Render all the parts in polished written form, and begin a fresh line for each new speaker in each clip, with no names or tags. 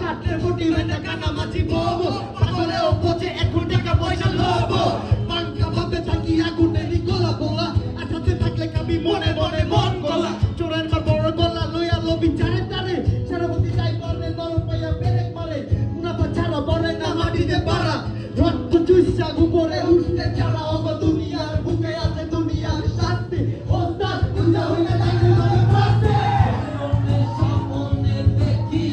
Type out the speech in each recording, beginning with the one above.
হাতে ফুটি মেটা কানা মাছি ববো পাগলেও পচে এখন টাকা পয়সা লোভো পাঙ্কা ভাবে থাকি আগুনে নিকোলা বলা আঠাতে থাকলে কাবি মনে মনে মন গলা চোরের মার বড় গলা লইয়া লবি চারে তারে সারাবতী তাই বলে নরম পাইয়া পেরেক মারে মুনাফা ছাড়া বলে না মাটিতে পারা রক্ত চুইসা গুপরে উঠতে ছাড়া অব দুনিয়ার বুকে আছে দুনিয়ার শান্তি ওস্তাদ পূজা হইলে লাগে মানে পাশে সামনে দেখি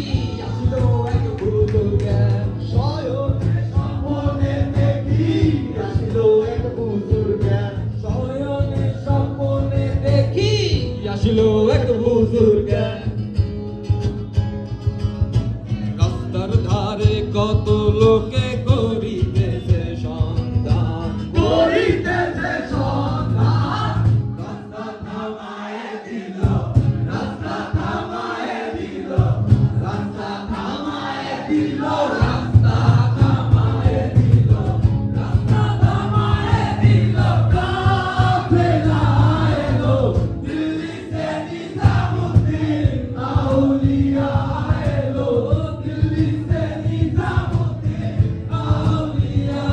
আসলো এক বুদুর জ্ঞান শয়নে সামনে দেখি আসলো এক বুদুর জ্ঞান শয়নে সামনে দেখি আসলো এক বুদুর জ্ঞান রাস্তার ধারে কত লোকে করিতেছে সন্ধান করিতেছে সন্ধান রাস্তা থামায়ে দিল রাস্তা থামায়ে দিল রাস্তা থামায়ে দিল রাস্তা থামায়ে দিল রাস্তা থামায়ে দিল কাফেলা এলো দিল্লি সে নিজামুদ্দিন আউলিয়া এলো দিল্লি সে নিজামুদ্দিন আউলিয়া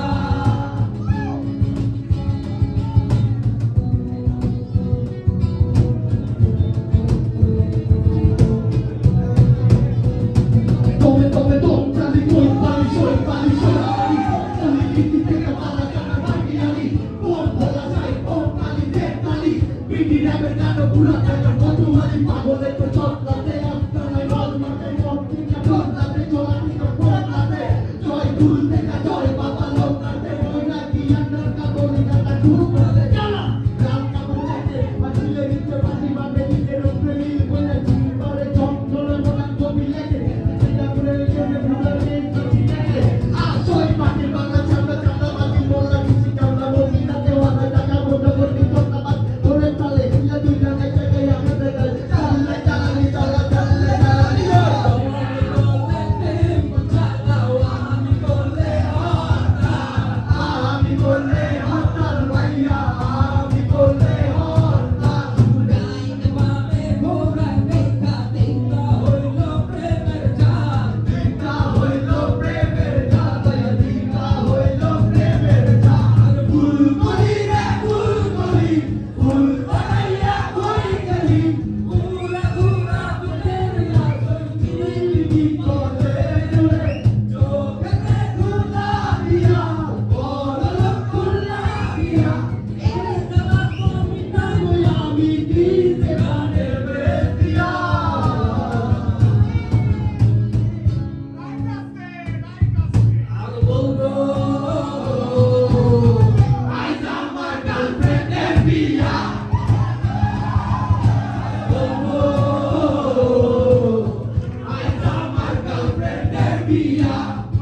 Tome, tome, tome, tali, koi, pali, shoi, pali, tali, kiti, teka, pala, kana, bagi, ali, pom, bola, sai, pom, pali, te, pali, bidi, rabe, kano, pura, kano, kotu, ali, pagole, to, choklate, aftanai, rol, mate, tika, choklate, cholatika, choklate, joy, dul, teka, joy, baba, lokate, moina, ki, andar, kaboli, kata, kukrate, jala, ral, kabulete, pasile, nite, pasi, mate, nite, rupre, nil, kone, chikore, chok, chole, monan, kobi, lete, Yeah.